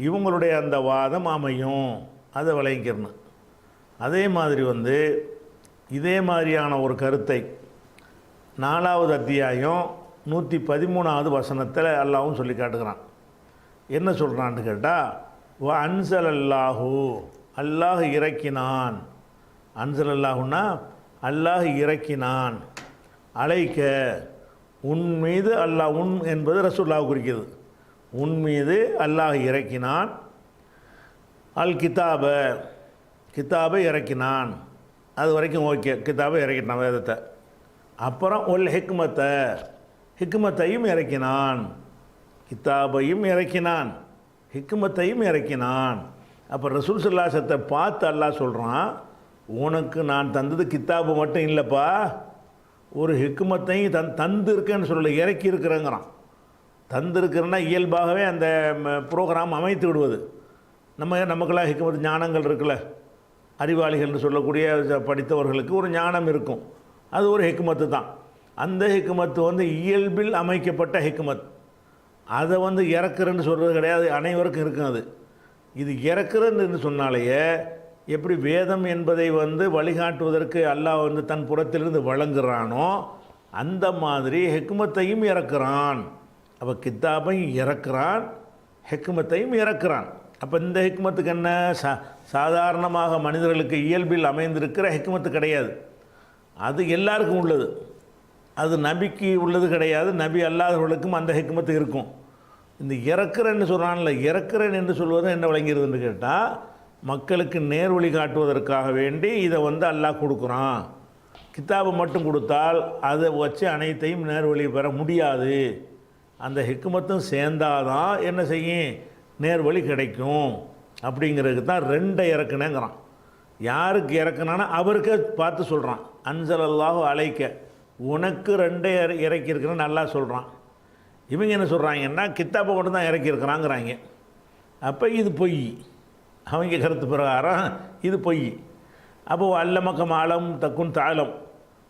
இவங்களுடைய அந்த வாதம் அமையும். அதை விளங்கிக்கிறணும். அதே மாதிரி வந்து இதே மாதிரியான ஒரு கருத்தை 4வது அத்தியாயம் 113வது வசனத்தில் அல்லாஹ்வும் சொல்லி காட்டுகிறான். என்ன சொல்கிறான்னு கேட்டால், வ அன்சல் அல்லாஹூ, அல்லாஹ் இறக்கினான். அன்சல் அல்லாஹுன்னா அல்லாஹ் இறக்கினான். அலைக்க, உன் மீது அல்லாஹ், உன் என்பது ரசூலுல்லாஹ் குறிக்கிறது. உன் மீது அல்லாஹ் இறக்கினான். அல் கிதாப, கிதாபை இறக்கினான். அது வரைக்கும் ஓகே, கிதாபை இறக்கினான் வேதத்தை. அப்புறம் ஒல் ஹிக்மத்தை, ஹிக்மத்தையும் இறக்கினான். கிதாபையும் இறக்கினான், ஹிக்மத்தையும் இறக்கினான். அப்போ ரசூல் ஸல்லல்லாஹு பார்த்து அல்லாஹ் சொல்கிறான், உனக்கு நான் தந்தது கித்தாபு மட்டும் இல்லைப்பா, ஒரு ஹிக்மத்தையும் தந்து இருக்கேன்னு சொல்லலை, இறக்கி இருக்கிறேங்கிறான். தந்திருக்கிறேன்னா இயல்பாகவே அந்த ப்ரோக்ராம் அமைத்து விடுவது. நமக்கெல்லாம் ஹிக்மத் ஞானங்கள் இருக்குல்ல, அறிவாளிகள்னு சொல்லக்கூடிய படித்தவர்களுக்கு ஒரு ஞானம் இருக்கும், அது ஒரு ஹிக்மத்து தான். அந்த ஹிக்மத்து வந்து இயல்பில் அமைக்கப்பட்ட ஹிக்மத். அதை வந்து இறக்குறன்னு சொல்கிறது கிடையாது, அனைவருக்கும் இருக்கும். அது இது இறக்குறன்னு சொன்னாலேயே எப்படி வேதம் என்பதை வந்து வழிகாட்டுவதற்கு அல்லாஹ் வந்து தன் புறத்திலிருந்து வழங்குறானோ அந்த மாதிரி ஹிக்மத்தையும் இறக்குறான். அப்போ கித்தாபையும் இறக்குறான், ஹிக்மத்தையும் இறக்குறான். அப்போ இந்த ஹிக்மத்துக்கு என்ன, சாதாரணமாக மனிதர்களுக்கு இயல்பில் அமைந்திருக்கிற ஹிக்மத்து கிடையாது, அது எல்லாருக்கும் உள்ளது. அது நபிக்கு உள்ளது கிடையாது, நபி அல்லாதவர்களுக்கும் அந்த ஹிக்மத்து இருக்கும். இந்த இறக்குறேன்னு சொல்கிறான்ல, இறக்குறேன் என்று சொல்வது என்ன விளங்கிறதுன்னு கேட்டால், மக்களுக்கு நேர்வழி காட்டுவதற்காக வேண்டி இதை வந்து அல்லாஹ் கொடுக்குறான். கித்தாபை மட்டும் கொடுத்தால் அதை வச்சு அனைத்தையும் நேர்வழி பெற முடியாது. அந்த ஹிக்மத்தும் சேர்ந்தாதான் என்ன செய்யும், நேர்வழி கிடைக்கும். அப்படிங்கிறதுக்கு தான் ரெண்டை இறக்குனேங்கிறான். யாருக்கு இறக்குனானா அவருக்கே பார்த்து சொல்கிறான். அன்சல் அல்லாஹு அலைக்க, உனக்கு ரெண்டை இறக்கியிருக்கிறேன்னு நல்லா சொல்கிறான். இவங்க என்ன சொல்கிறாங்கன்னா கித்தாப்பை மட்டும் தான் இறக்கியிருக்கிறாங்கிறாங்க. அப்போ இது பொய், அவங்க கருத்து பிரகாரம் இது பொய். அப்போது அல்லமக்க மாலம் தக்குன் தாளம்,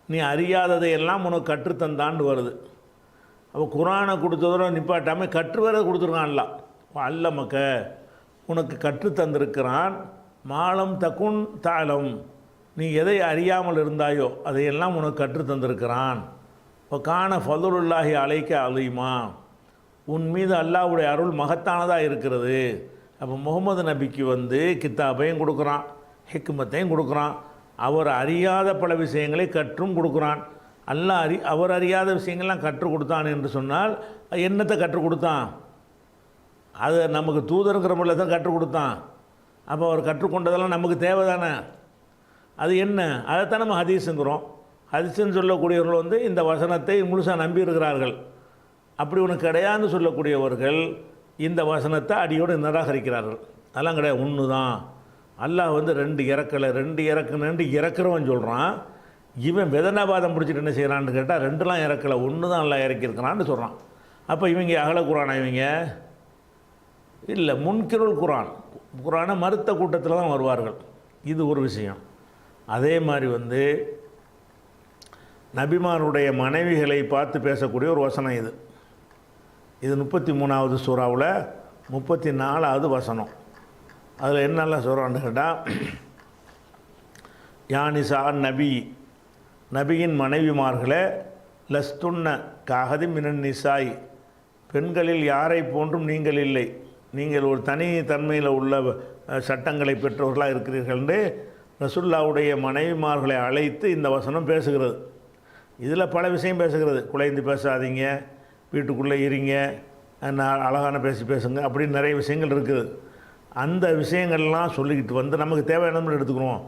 நீ அறியாததையெல்லாம் உனக்கு கற்றுத்தந்தான்னு வருது. அப்போ குரானை கொடுத்ததோட நிப்பாட்டாமல் கற்று வேற கொடுத்துருக்கான்ல. அல்லமக்க, உனக்கு கற்றுத்தந்திருக்கிறான். மாலம் தக்குன் தாளம், நீ எதை அறியாமல் இருந்தாயோ அதையெல்லாம் உனக்கு கற்றுத்தந்திருக்கிறான். இப்போ காண ஃபதுலுல்லாஹி அலைக்க அலீமா, உன் மீது அல்லாஹ்வுடைய அருள் மகத்தானதாக இருக்கிறது. அப்போ முகமது நபிக்கு வந்து கித்தாபையும் கொடுக்குறான், ஹிக்மத்தையும் கொடுக்குறான். அவர் அறியாத பல விஷயங்களை கற்றும் கொடுக்குறான். அல்லாஹ் அவர் அறியாத விஷயங்கள்லாம் கற்றுக் கொடுத்தான் என்று சொன்னால் என்னத்தை கற்றுக் கொடுத்தான்? அதை நமக்கு தூதருங்கிற முறையில் தான் கற்றுக் கொடுத்தான். அப்போ அவர் கற்றுக்கொண்டதெல்லாம் நமக்கு தேவை தானே. அது என்ன, அதைத்தான் நம்ம ஹதீஸுங்கிறோம். ஹதீஸ்ன்னு சொல்லக்கூடியவர்கள் வந்து இந்த வசனத்தை முழுசாக நம்பி இருக்கிறார்கள். அப்படி ஒன்று கிடையாதுன்னு சொல்லக்கூடியவர்கள் இந்த வசனத்தை அடியோடு நிராகரிக்கிறார்கள். அதெல்லாம் கிடையாது, ஒன்று தான். அல்லாஹ் வந்து ரெண்டு இறக்குன்னு இறக்குறவன் சொல்கிறான். இவன் வெதனாபாதம் பிடிச்சிட்டு என்ன செய்கிறான்னு கேட்டால் ரெண்டுலாம் இறக்கலை, ஒன்று தான் அல்லாஹ் இறக்கியிருக்கிறான்னு சொல்கிறான். அப்போ இவங்க அகல குரானா? இவங்க இல்லை, முன்கிருள் குரான், குரானை மறுத்த கூட்டத்தில் தான் வருவார்கள். இது ஒரு விஷயம். அதே மாதிரி வந்து நபிமாருடைய மனைவிகளை பார்த்து பேசக்கூடிய ஒரு வசனம் இது. இது 33வது சூறாவில் 34வது வசனம். அதில் என்னெல்லாம் சொல்கிறான்னு கேட்டால், யானிசா நபி, நபியின் மனைவிமார்களே, லஸ்துன்ன காஹதி மினன் நிசாய், பெண்களில் யாரை போன்றும் நீங்கள் இல்லை, நீங்கள் ஒரு தனி தன்மையில் உள்ள சட்டங்களை பெற்றவர்களாக இருக்கிறீர்கள் என்று ரசூலுல்லாஹ்வுடைய மனைவிமார்களை அழைத்து இந்த வசனம் பேசுகிறது. இதில் பல விஷயம் பேசுகிறது. குலைந்து பேசாதீங்க, வீட்டுக்குள்ளே இருங்க, அழகான பேசுங்க, அப்படின்னு நிறைய விஷயங்கள் இருக்குது. அந்த விஷயங்கள்லாம் சொல்லிக்கிட்டு வந்து நமக்கு தேவையானது எடுத்துக்கணும்.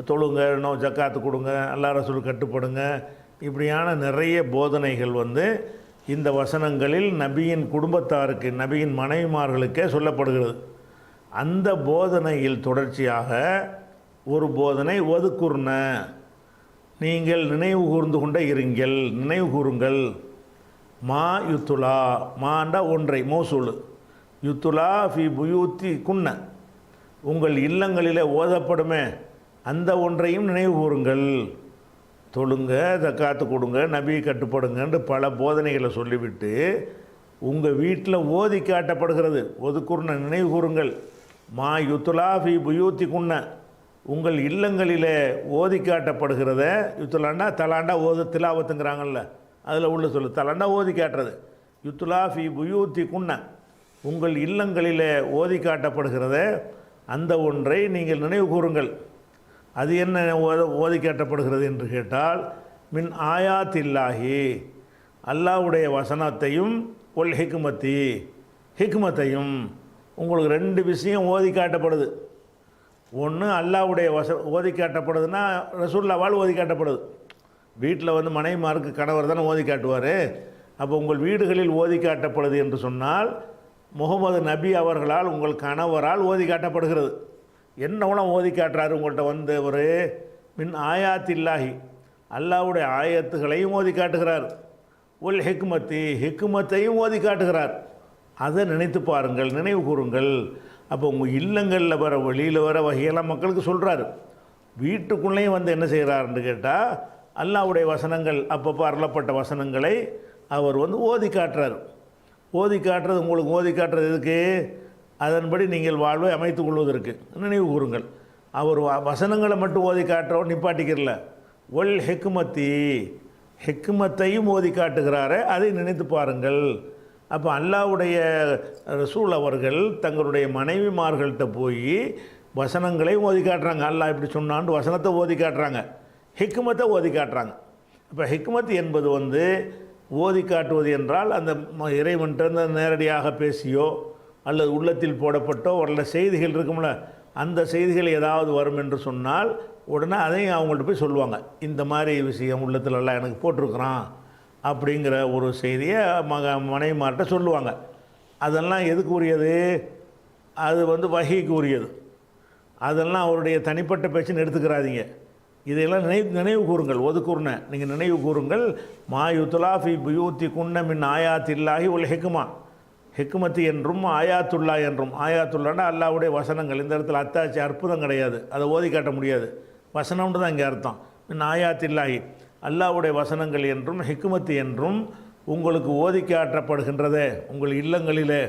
தொழுங்க, ஜக்காத்து கொடுங்க, அல்லாஹ் ரசூல் கட்டுப்படுங்க, இப்படியான நிறைய போதனைகள் வந்து இந்த வசனங்களில் நபியின் குடும்பத்தாருக்கு, நபியின் மனைவிமார்களுக்கே சொல்லப்படுகிறது. அந்த போதனையில் தொடர்ச்சியாக ஒரு போதனை ஒதுக்குர்ன, நீங்கள் நினைவு கூர்ந்து கொண்டே இருங்கள், நினைவு கூறுங்கள். மா யுத்துலா, மாண்டா ஒன்றை, மௌசூல், யுத்துலா ஃபி புயூத்தி குன்ன, உங்கள் இல்லங்களிலே ஓதப்படுமே அந்த ஒன்றையும் நினைவு கூறுங்கள். தொழுங்க, ஜக்காத்து கொடுங்க, நபி கட்டுப்படுங்கன்னு பல போதனைகளை சொல்லிவிட்டு உங்கள் வீட்டில் ஓதி காட்டப்படுகிறது. ஒதுக்குர்ன, நினைவு கூறுங்கள். மா யுத்துலா ஃபி புயூத்தி குன்ன, உங்கள் இல்லங்களிலே ஓதி காட்டப்படுகிறத, யுத்துலாண்டா தலாண்டா ஓது திலாவத்துங்கிறாங்கல்ல, அதில் உள்ள சொல்லு தலாண்டா ஓதி காட்டுறது. யுத்துலா ஃபி புயூத்தி குன்ன, உங்கள் இல்லங்களிலே ஓதி காட்டப்படுகிறத அந்த ஒன்றை நீங்கள் நினைவு கூறுங்கள். அது என்ன ஓதி காட்டப்படுகிறது என்று கேட்டால், மின் ஆயாத்தில்லாஹி, அல்லாஹ்வுடைய வசனத்தையும், ஒல் ஹிக்மத்தி, ஹிக்மத்தையும். உங்களுக்கு ரெண்டு விஷயம் ஓதி காட்டப்படுது. ஒன்று அல்லாஹ்வுடைய ஓதி காட்டப்படுதுன்னா ரசூலுல்லாஹ்வால் ஓதி காட்டப்படுது. வீட்டில் வந்து மனைவிமாருக்கு கணவர் தானே ஓதி காட்டுவார். அப்போ உங்கள் வீடுகளில் ஓதி காட்டப்படுது என்று சொன்னால் முகமது நபி அவர்களால் உங்கள் கணவரால் ஓதி காட்டப்படுகிறது. என்னவெல்லாம் ஓதி காட்டுறாரு உங்கள்கிட்ட வந்து ஒரு மின் ஆயாத்தில்லாஹி, அல்லாஹ்வுடைய ஆயத்துகளையும் ஓதி காட்டுகிறார். உல் ஹிக்மத்தி, ஹிக்மத்தையும் ஓதி காட்டுகிறார். அதை நினைத்து பாருங்கள், நினைவு கூறுங்கள். அப்போ உங்கள் இல்லங்களில் வர வெளியில் வர வகையெல்லாம் மக்களுக்கு சொல்கிறாரு. வீட்டுக்குள்ளேயும் வந்து என்ன செய்கிறாருன்னு கேட்டால் அல்லாஹ்வுடைய வசனங்கள், அப்பப்போ அருளப்பட்ட வசனங்களை அவர் வந்து ஓதி காட்டுறார். ஓதி காட்டுறது, உங்களுக்கு ஓதி காட்டுறது எதுக்கு? அதன்படி நீங்கள் வாழ்வை அமைத்து கொள்வதற்கு. நினைவு கூறுங்கள். அவர் வசனங்களை மட்டும் ஓதி காட்டுறவர் நிப்பாட்டிக்கிறல. ஒல் ஹிக்மத்தி, ஹிக்மத்தையும் ஓதி காட்டுகிறார, அதை நினைத்து பாருங்கள். அப்போ அல்லாஹ்வுடைய ரசூல் அவர்கள் தங்களுடைய மனைவிமார்கள்ட்ட போய் வசனங்களை ஓதி காட்டுறாங்க. அல்லாஹ் இப்படி சொன்னான்னு வசனத்தை ஓதி காட்டுறாங்க, ஹிக்மத்தை ஓதி காட்டுறாங்க. இப்போ ஹிக்மத் என்பது வந்து ஓதி காட்டுவது என்றால் அந்த இறைவன்கிட்ட நேரடியாக பேசியோ அல்லது உள்ளத்தில் போடப்பட்டோ வரல செய்திகள் இருக்கும்ல, அந்த செய்திகள் ஏதாவது வரும் என்று சொன்னால் உடனே அதையும் அவங்கள்ட்ட போய் சொல்லுவாங்க. இந்த மாதிரி விஷயம் உள்ளத்தில் எல்லாம் எனக்கு போட்டிருக்கிறான் அப்படிங்கிற ஒரு செய்தியை மனைவிமார்கிட்ட சொல்லுவாங்க. அதெல்லாம் எதுக்கு உரியது? அது வந்து வஹீக்கு உரியது. அதெல்லாம் அவருடைய தனிப்பட்ட பேச்சுன்னு எடுத்துக்கிறாதீங்க. இதையெல்லாம் நினைவு கூறுங்கள். ஒதுக்குர்ன, நீங்கள் நினைவு கூறுங்கள். மா யுத்துலா ஃபி புயூத்தி குன்ன மின் ஆயாத்தில்லாஹி உல் ஹிக்மா, ஹிக்மத்தி என்றும் ஆயாத்துல்லா என்றும். ஆயாத்துல்லான்னா அல்லாஹ்வுடைய வசனங்கள். இந்த இடத்துல அத்தாட்சி அற்புதம் கிடையாது, அதை ஓதி காட்ட முடியாது. வசனம்னு தான் இங்கே அர்த்தம். மின் ஆயாத்தில்லாஹி, அல்லாஹ்வுடைய வசனங்கள் என்றும் ஹிக்மத்தி என்றும் உங்களுக்கு ஓதி காட்டப்படுகின்றதே உங்கள் இல்லங்களிலே,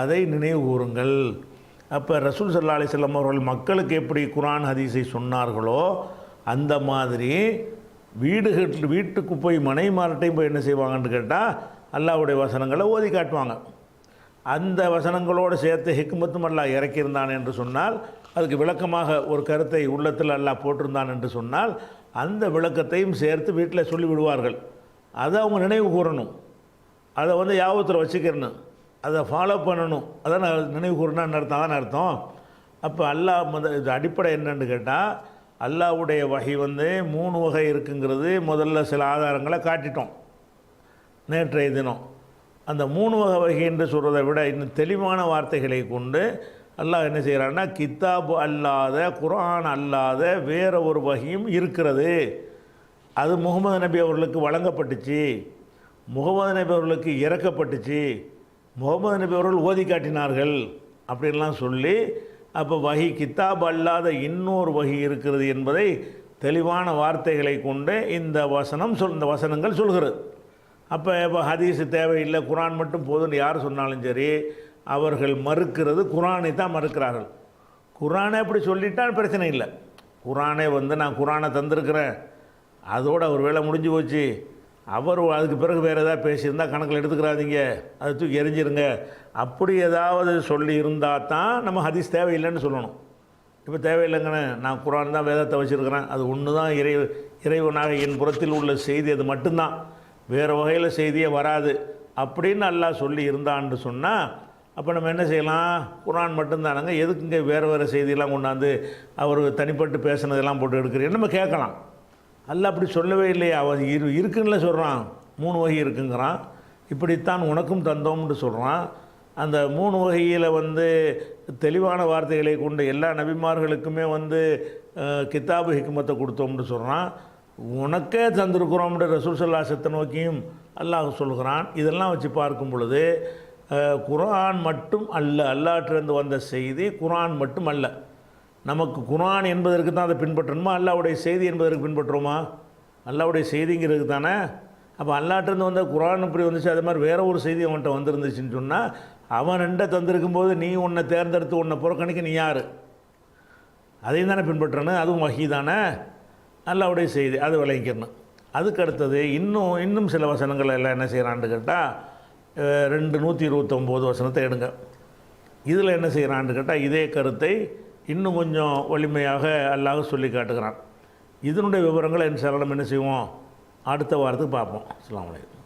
அதை நினைவு கூறுங்கள். அப்போ ரசூல் ஸல்லல்லாஹு அலைஹி வஸல்லம் அவர்கள் மக்களுக்கு எப்படி குர்ஆன் ஹதீஸை சொன்னார்களோ அந்த மாதிரி வீட்டுக்கு போய் மனைவிமார்ட்டையும் போய் என்ன செய்வாங்கன்னு கேட்டால் அல்லாஹ்வுடைய வசனங்களை ஓதி காட்டுவாங்க. அந்த வசனங்களோடு சேர்த்து ஹிக்மத்தும் அல்லாஹ் இறக்கியிருந்தான் என்று சொன்னால், அதுக்கு விளக்கமாக ஒரு கருத்தை உள்ளத்தில் அல்லாஹ் போட்டிருந்தான் என்று சொன்னால் அந்த விளக்கத்தையும் சேர்த்து வீட்டில் சொல்லிவிடுவார்கள். அதை அவங்க நினைவு கூறணும், அதை வந்து யாபத்தில் வச்சுக்கிறணும், அதை ஃபாலோ பண்ணணும். அதான் நினைவு கூறணும்னு அர்த்தம். அதான் அர்த்தம். அப்போ அல்லாஹ் இது அடிப்படை என்னன்னு கேட்டால், அல்லாஹ்வுடைய வஹி வந்து 3 வகை இருக்குங்கிறது முதல்ல சில ஆதாரங்களை காட்டிட்டோம் நேற்றைய தினம். அந்த 3 வகை வகை என்று சொல்கிறத விட இன்னும் தெளிவான வார்த்தைகளை கொண்டு அல்லாஹ் என்ன செய்கிறான்னா, கித்தாபு அல்லாத, குர்ஆன் அல்லாத வேற ஒரு வகையும் இருக்கிறது. அது முகமது நபி அவர்களுக்கு வழங்கப்பட்டுச்சு, முகமது நபி அவர்களுக்கு இறக்கப்பட்டுச்சு, முகமது நபி அவர்கள் ஓதி காட்டினார்கள் அப்படின்லாம் சொல்லி, அப்போ வஹி கித்தாப் அல்லாத இன்னொரு வஹி இருக்கிறது என்பதை தெளிவான வார்த்தைகளை கொண்டு இந்த வசனங்கள் சொல்கிறது. அப்போ ஹதீஸ் தேவையில்லை, குர்ஆன் மட்டும் போதும்னு யார் சொன்னாலும் சரி, அவர்கள் மறுக்கிறது குர்ஆனை தான் மறுக்கிறார்கள். குர்ஆனை அப்படி சொல்லிட்டால் பிரச்சனை இல்லை. குர்ஆனை வந்து நான் குர்ஆனை தந்திருக்கிறேன், அதோடு அவர் வேலை முடிஞ்சு போச்சு, அவர் அதுக்கு பிறகு வேறு ஏதாவது பேசியிருந்தால் கணக்கில் எடுத்துக்கிறாதீங்க, அதை தூக்கி எரிஞ்சிருங்க, அப்படி ஏதாவது சொல்லி இருந்தால் தான் நம்ம ஹதீஸ் தேவையில்லைன்னு சொல்லணும். இப்போ தேவையில்லைங்கண்ணே, நான் குர்ஆன் தான் வேதத்தை வச்சுருக்கிறேன், அது ஒன்று தான் இறைவனாக என் புறத்தில் உள்ள செய்தி, அது மட்டும்தான், வேறு வகையில் செய்தியே வராது அப்படின்னு அல்லாஹ் சொல்லி இருந்தான்னு சொன்னால், அப்போ நம்ம என்ன செய்யலாம்? குர்ஆன் மட்டும்தானங்க, எதுக்குங்க வேறு வேறு செய்தியெல்லாம் கொண்டாந்து அவர் தனிப்பட்டு பேசுனதெல்லாம் போட்டு எடுக்கிறீங்க நம்ம கேட்கலாம். அல்லாஹ் அப்படி சொல்லவே இல்லையா? அவன் இருக்குன்னு சொல்கிறான், 3 வகை இருக்குங்கிறான், இப்படித்தான் உனக்கும் தந்தோம்னு சொல்கிறான். அந்த 3 வகையில் வந்து தெளிவான வார்த்தைகளை கொண்டு எல்லா நபிமார்களுக்குமே வந்து கித்தாபு ஹிக்மத்தை கொடுத்தோம்னு சொல்கிறான். உனக்கே தந்திருக்கிறோம்னு ரசூல் ஸல்லல்லாஹு அலைஹி வஸல்லம் நோக்கியும் அல்லாஹ் சொல்கிறான். இதெல்லாம் வச்சு பார்க்கும் பொழுது குர்ஆன் மட்டும் அல்ல, அல்லாஹ்விலிருந்து வந்த செய்தி குர்ஆன் மட்டும் அல்ல. நமக்கு குர்ஆன் என்பதற்கு தான் அதை பின்பற்றணுமா, அல்லாஹ்வுடைய செய்தி என்பதற்கு பின்பற்றுவோமா? அல்லாஹ்வுடைய செய்திங்கிறது தானே. அப்போ அல்லாஹ்விலிருந்து வந்த குர்ஆன் இப்படி வந்துச்சு, அதே மாதிரி வேறு ஒரு செய்தி அவன்கிட்ட வந்துருந்துச்சுன்னு சொன்னால் அவன் ரெண்டை தந்திருக்கும் போது நீ உன்னை தேர்ந்தெடுத்து உன்னை புறக்கணிக்க நீ யார்? அதையும் தானே பின்பற்றணும். அதுவும் வஹி தானே, அல்லாஹ்வுடைய செய்தி, அது விளங்கிக்கணும். அதுக்கு அடுத்தது இன்னும் சில வசனங்கள் எல்லாம் என்ன செய்கிறான்னு கேட்டால் 129 வசனத்தை எடுங்க. இதில் என்ன செய்கிறான்னு கேட்டால் இதே கருத்தை இன்னும் கொஞ்சம் வலிமையாக அல்லாஹ் சொல்லி காட்டுகிறான். இதனுடைய விவரங்களை இன்ஷா அல்லாஹ் என்ன செய்வோம், அடுத்த வாரத்துக்கு பார்ப்போம். அஸ்ஸலாமு அலைக்கும்.